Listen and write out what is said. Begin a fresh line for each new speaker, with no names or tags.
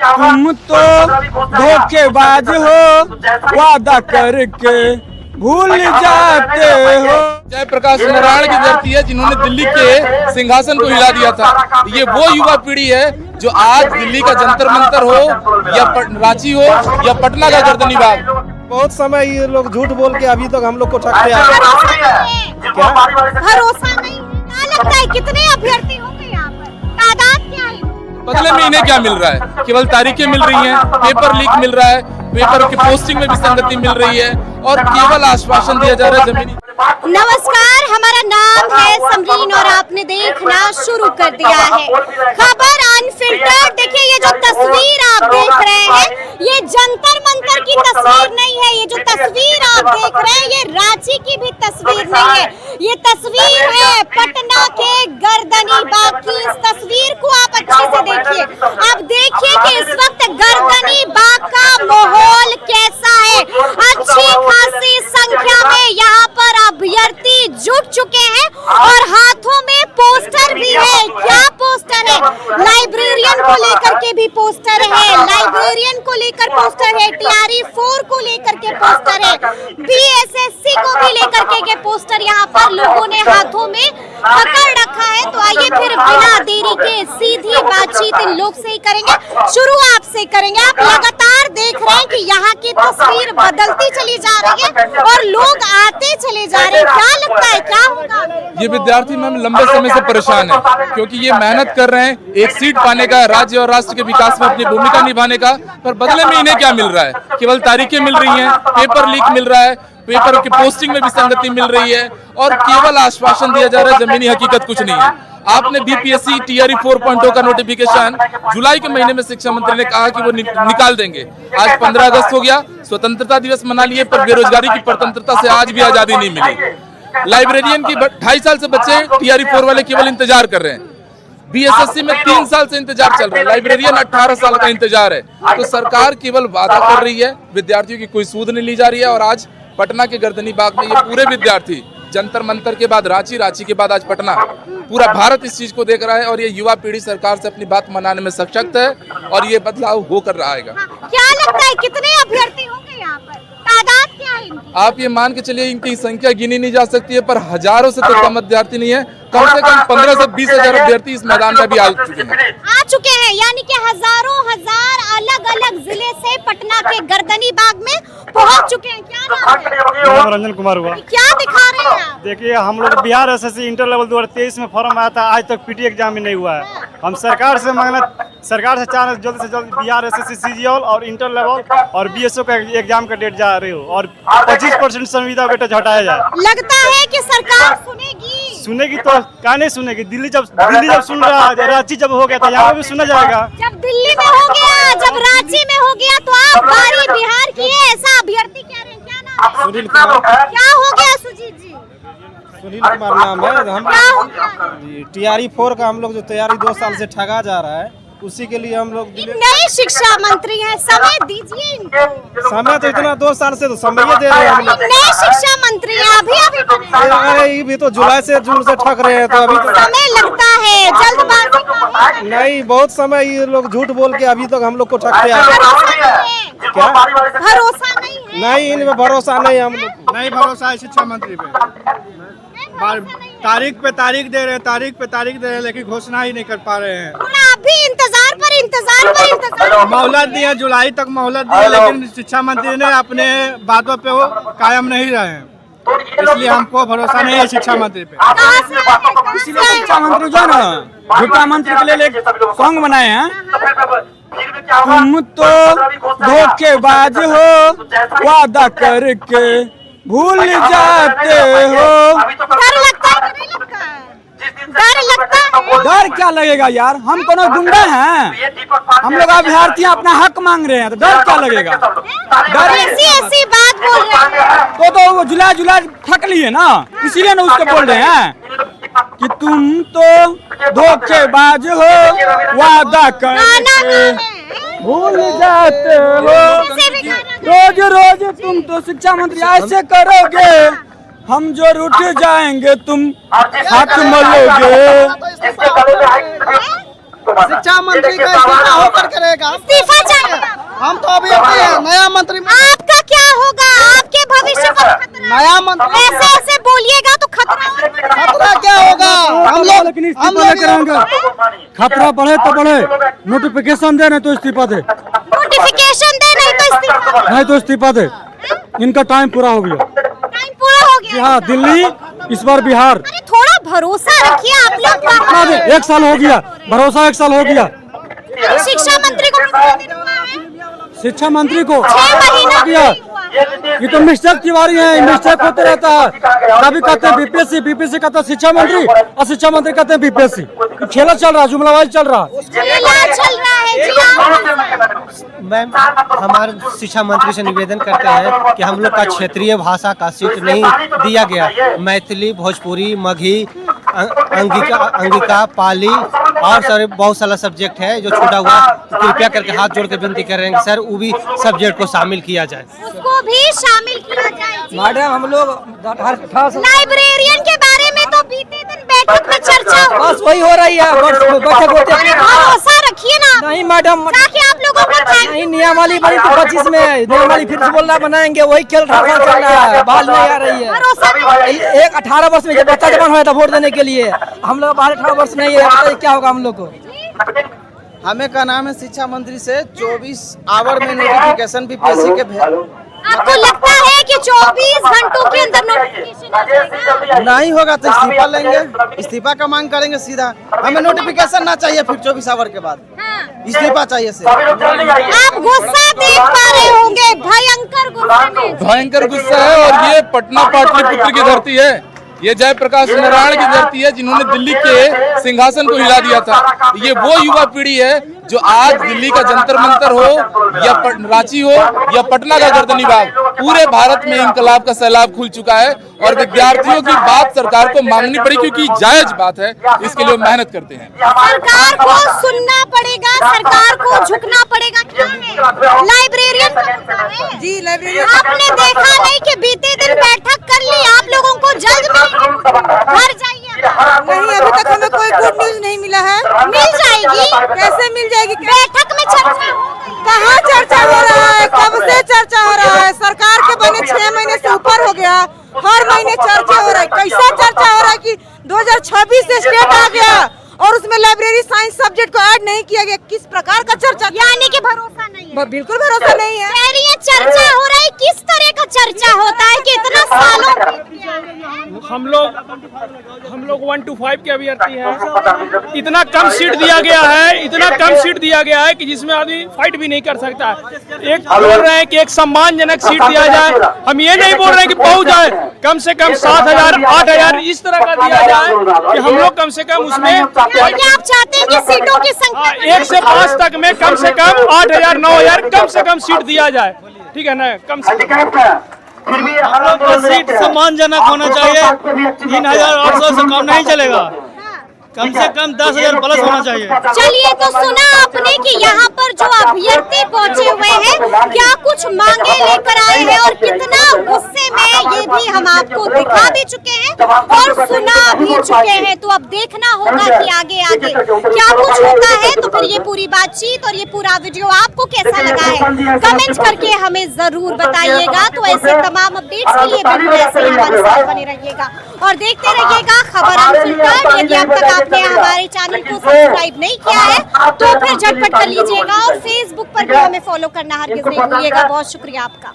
तुम तो धोखेबाज हो, वादा करके भूल जाते हो।
जयप्रकाश नारायण की धरती है जिन्होंने दिल्ली के सिंहासन को हिला दिया था। ये वो युवा पीढ़ी है जो आज दिल्ली का जंतर मंतर हो या रांची हो या पटना का गर्दनी बाग।
बहुत समय ये लोग झूठ बोल के अभी तक हम लोग को ठगते हैं।
क्या भरोसा नहीं? क्या लगता है कितने अभ्यर्थी होंगे यहाँ पर? तादाद क्या है?
बदले में इन्हें क्या मिल रहा है? केवल तारीखें मिल रही हैं, पेपर लीक मिल रहा है, पेपर की पोस्टिंग में विसंगति मिल रही है और केवल आश्वासन दिया जा रहा है जमीनी।
नमस्कार, हमारा नाम है समरीन और आपने देखना शुरू कर दिया है खबर अनफिल्टर्ड। देखिए ये जो तस्वीर आप देख रहे हैं ये जंतर मंतर की तस्वीर नहीं है। ये जो तस्वीर आप देख रहे हैं ये रांची की भी तस्वीर नहीं है। ये तस्वीर है पटना के गर्दनी बाग की। इस तस्वीर को आप अच्छे से देखिए। अब देखिए कि इस वक्त गर्दनी बाग का माहौल कैसा है। अच्छी खासी संख्या में यहाँ पर अभ्यर्थी जुट चुके हैं और हाथों में पोस्टर भी है। क्या पोस्टर है? लाइब्रेरियन को लेकर के भी पोस्टर है, लाइब्रेरियन को लेकर पोस्टर है, TRE 4 को लेकर के पोस्टर है, BSSC को भी लेकर के पोस्टर यहाँ पर लोगों ने हाथों में पकड़ रखा है। तो आइए फिर बिना देरी के सीधी बातचीत इन लोग से ही करेंगे। शुरू आपसे करेंगे। आप लगातार देख रहे हैं कि यहाँ की तस्वीर बदलती चली जा रही है और लोग आते चले जा रहे हैं। क्या लगता है क्या होगा?
ये विद्यार्थी मैम लंबे समय से परेशान है क्योंकि ये मेहनत कर रहे हैं एक सीट पाने का, राज्य और राष्ट्र के विकास में अपनी भूमिका निभाने का, पर बदले में इन्हें क्या मिल रहा है? केवल तारीखें मिल रही हैं, पेपर लीक मिल रहा है, पेपर की पोस्टिंग में विसंगति मिल रही है और केवल आश्वासन दिया जा रहा है, जमीनी हकीकत कुछ नहीं है। आपने BPSC TRE 4.0 का नोटिफिकेशन जुलाई के महीने में शिक्षा मंत्री ने कहा कि वो निकाल देंगे। आज 15 अगस्त हो गया, स्वतंत्रता दिवस मना लिए, पर बेरोजगारी की स्वतंत्रता से आज भी आजादी नहीं मिली। लाइब्रेरियन की 2.5 साल से बच्चे TRE 4 वाले केवल इंतजार कर रहे हैं। BSSC में 3 साल से इंतजार चल रहा है, लाइब्रेरियन 18 साल का इंतजार है। तो सरकार केवल वादा कर रही है, विद्यार्थियों की कोई सूद नहीं ली जा रही है। और आज पटना के गर्दनी बाग में ये पूरे विद्यार्थी जंतर मंतर के बाद रांची, रांची के बाद आज पटना, पूरा भारत इस चीज को देख रहा है और ये युवा पीढ़ी सरकार से अपनी बात मनाने में सशक्त है और ये बदलाव होकर रहेगा।
क्या लगता है कितने अभ्यर्थी होंगे यहाँ पर? तादाद क्या है इनकी?
आप ये मान के चलिए इनकी संख्या गिनी नहीं जा सकती है, पर हजारों से तो कम अभ्यर्थी नहीं है। कम से कम 15 से 20 हजार अभ्यर्थी इस मैदान में भी आ
चुके हैं। यानी कि हजारों हजार अलग अलग जिले से पटना के गर्दनी बाग में पहुंच चुके हैं। क्या नाम है?
रंजन कुमार हुआ।
क्या दिखा रहे हैं आप?
देखिए हम लोग बिहार SSC इंटर लेवल 2023 में फॉर्म आया था, आज तक PT एग्जाम ही नहीं हुआ है। हम सरकार से चाह रहे जल्द से जल्द बिहार SSC CGL और इंटर लेवल और BSO का एग्जाम का डेट जा रहे हो और 25% संविदा वेटेज हटाया जाए।
लगता है कि सरकार
सुनेगी तो क्या नहीं सुनेगी? दिल्ली जब सुन रहा है, रांची जब हो गया था, यहाँ पे भी सुना जाएगा।
जब दिल्ली में हो गया, जब रांची में हो गया, तो आप बारी बिहार की है, ऐसा अभ्यर्थी कह रहे हैं। क्या नाम है?
सुनील कुमार।
क्या हो गया सुजीत जी?
सुनील कुमार नाम है। हम
क्या हो गया?
TRE 4 का हम लोग जो तैयारी 2 साल से ठगा जा रहा है, उसी के लिए हम लोग
नए शिक्षा मंत्री हैं, समय दीजिए इनको।
समय तो इतना 2 साल से तो समय दे रहे हैं हम लोग।
नए शिक्षा मंत्री हैं, अभी
ये भी तो जुलाई से जून से ठग रहे हैं, तो अभी तो
समय लगता है, जल्दबाजी का है।
नहीं, बहुत समय ये लोग झूठ बोल के अभी तक हम लोग को ठगते हैं।
क्या भरोसा नहीं है?
नहीं, इनमें भरोसा नहीं, हम लोग
नहीं भरोसा है शिक्षा मंत्री पे। तारीख पे तारीख दे रहे हैं लेकिन घोषणा ही नहीं कर पा रहे हैं।
अभी इंतजार पर
मोहलत दिया, जुलाई तक मोहलत दी, लेकिन शिक्षा मंत्री ने अपने बातों पे वो कायम नहीं रहे हैं, इसलिए हमको भरोसा नहीं है शिक्षा मंत्री पे।
इसलिए शिक्षा मंत्री जो है ना, झूठा मंत्री के लिए सॉन्ग बनाए हैं। तुम तो धोखेबाज हो, वादा करके भूल जाते हो।
डर लगता है कि नहीं लगता है? डर लगता है?
डर क्या लगेगा यार, हम कोनो गुंडा हैं? हम लोग अभ्यर्थी अपना हक मांग रहे हैं, तो डर क्या लगेगा? डर
ऐसी बात बोल रहे हैं
तो वो जुलाई ठक लिए ना, इसीलिए ना उसको बोल रहे हैं कि तुम तो धोखेबाज हो, वादा करके भूल जाते हो। रोज रोज तुम तो शिक्षा मंत्री ऐसे करोगे, हम जो उठ जाएंगे तुम हाथ मलोगे।
शिक्षा मंत्री का इस्तीफा होकर करेगा।
इस्तीफा चाहिए।
हम तो अभी नया मंत्री,
आपका क्या होगा? आपके भविष्य को खतरा।
नया मंत्री
ऐसे ऐसे बोलिएगा तो खतरा
क्या होगा? हम लोग
करेंगे। खतरा बढ़े तो बढ़े, नोटिफिकेशन दे नहीं तो इस्तीफा दे,
नोटिफिकेशन दे नहीं तो इस्तीफा।
नहीं तो इस्तीफा दे। इनका टाइम पूरा हो गया।
टाइम पूरा हो गया।
हाँ, दिल्ली इस बार बिहार।
अरे थोड़ा भरोसा रखिए आप लोग।
1 साल हो गया, भरोसा 1 साल हो गया।
शिक्षा मंत्री को कितने दिन हुआ है?
शिक्षा मंत्री को
6 महीना
किया। ये तो मिस्टेक तिवारी है, मिस्टेक होते रहता है। कभी कहते हैं बीपीएससी, बीपीएससी कहते हैं शिक्षा मंत्री, और शिक्षा मंत्री कहते हैं बीपीएससी। खेला चल रहा है, जुमलाबाजी चल रहा है।
खेला चल रहा है जी। आप
मैम, हमारे शिक्षा मंत्री से निवेदन करते हैं कि हम लोग का क्षेत्रीय भाषा का सीट नहीं दिया गया। मैथिली, भोजपुरी, मगही, अंगिका, पाली और सारे बहुत सारा सब्जेक्ट है जो छूटा हुआ। कृपया करके हाथ जोड़ कर विनती कर रहे हैं सर, वो भी सब्जेक्ट को शामिल किया जाए।
उसको भी शामिल किया जाए जी।
मैडम हम लोग
लाइब्रेरियन के बारे में तो बीते दिन बैठक में चर्चा हुई।
बस वही हो रही है, बैठक होती
अरे भरोसा रखिए ना।
नहीं मैडम,
ताकि आप लोगों को
नहीं नियमावली बनी थी 25 में, नियमावली फिर से बोल रहा बनाएंगे, वही खेल चल रहा है, बाल नहीं आ रही है।
भरोसा नहीं।
एक 18 वर्ष में जब बच्चा जवान हुआ था वोट देने के लिए, हम लोग 18 वर्ष नहीं है, बताइए क्या होगा हम लोग को। हमें का नाम है शिक्षा मंत्री से 24 आवर में नोटिफिकेशन बीपीएससी के
आपको लगता है कि 24 घंटों के अंदर नोटिफिकेशन आ जाएगा?
नहीं होगा तो इस्तीफा लेंगे, इस्तीफा का मांग करेंगे सीधा। हमें नोटिफिकेशन ना चाहिए, फिर 24 आवर के बाद
हाँ।
इस्तीफा चाहिए से।
आप गुस्सा देख पा रहे होंगे, भयंकर गुस्सा में।
भयंकर गुस्सा है। और ये पटना पाटलिपुत्र की धरती है, ये जयप्रकाश नारायण की धरती है जिन्होंने दिल्ली के सिंहासन को हिला दिया था। ये वो युवा पीढ़ी है जो आज दिल्ली का जंतर मंतर हो या रांची हो या पटना का गर्दनी बाग, पूरे भारत में इंकलाब का सैलाब खुल चुका है। और विद्यार्थियों की बात सरकार को मांगनी पड़ी क्योंकि जायज बात है, इसके लिए मेहनत करते हैं।
सरकार को सुनना पड़ेगा, सरकार को झुकना पड़ेगा। क्या है? लाइब्रेरियन का मुद्दा है
जी, लाइब्रेरियन।
आपने देखा नहीं कि बीते दिन बैठक कर ली, आप लोगों को जल्द मिलेगी, घर जाइए।
नहीं, अभी तक हमें कोई गुड न्यूज नहीं मिला है।
मिल जाएगी।
कैसे मिल जाएगी?
बैठक में चर्चा हो गई।
कहाँ चर्चा हो रहा है? कब से चर्चा हो रहा है? सरकार के बने 6 महीने से ऊपर हो गया, हर महीने चर्चा हो रहा है। कैसा चर्चा हो रहा है कि 2026 से स्टेट आ गया और उसमें लाइब्रेरी साइंस सब्जेक्ट को ऐड नहीं किया गया। किस प्रकार का चर्चा?
यानी कि भरोसा नहीं है।
बिल्कुल भरोसा नहीं है।
कह रही है चर्चा हो रहा है, किस तरह का चर्चा होता है कि इतना सालों
हम लोग 1 to 5 के अभ्यर्थी हैं। इतना कम सीट दिया गया है, इतना कम सीट दिया गया है कि जिसमें आदमी फाइट भी नहीं कर सकता। एक बोल रहे हैं कि एक सम्मानजनक सीट दिया जाए, हम ये नहीं बोल रहे हैं कि पहुंच जाए, कम से कम 7,000 8,000 इस तरह का दिया जाए कि हम लोग कम से कम उसमें
आप चाहते हैं कि सीटों की संख्या
1 से 5 तक में कम से कम 8,000 9,000 कम से कम सीट दिया जाए। ठीक है ना? कम से कम सीट सम्मानजनक होना चाहिए। 3,800 से कम नहीं चलेगा, कम से कम 10,000 प्लस होना चाहिए।
चलिए, तो सुना आपने कि यहाँ पर जो अभ्यर्थी पहुँचे हुए हैं क्या कुछ मांगे लेकर आए हैं और कितना गुस्से में, ये भी हम आपको दिखा भी चुके हैं और सुना भी चुके हैं। तो अब देखना होगा कि आगे आगे क्या कुछ होता है। तो फिर ये पूरी बातचीत और ये पूरा वीडियो आपको कैसा लगा है कमेंट करके हमें जरूर बताइएगा। तो ऐसे तमाम अपडेट्स के लिए बिल्कुल ऐसे हमारे साथ बने रहिएगा और देखते रहिएगा खबर अनफिल्टर्ड। यदि अब तक आपने हमारे चैनल को सब्सक्राइब नहीं किया है तो फिर झटपट कर लीजिएगा और फेसबुक पर भी हमें फॉलो करना हरगिज नहीं भूलिएगा। बहुत शुक्रिया आपका।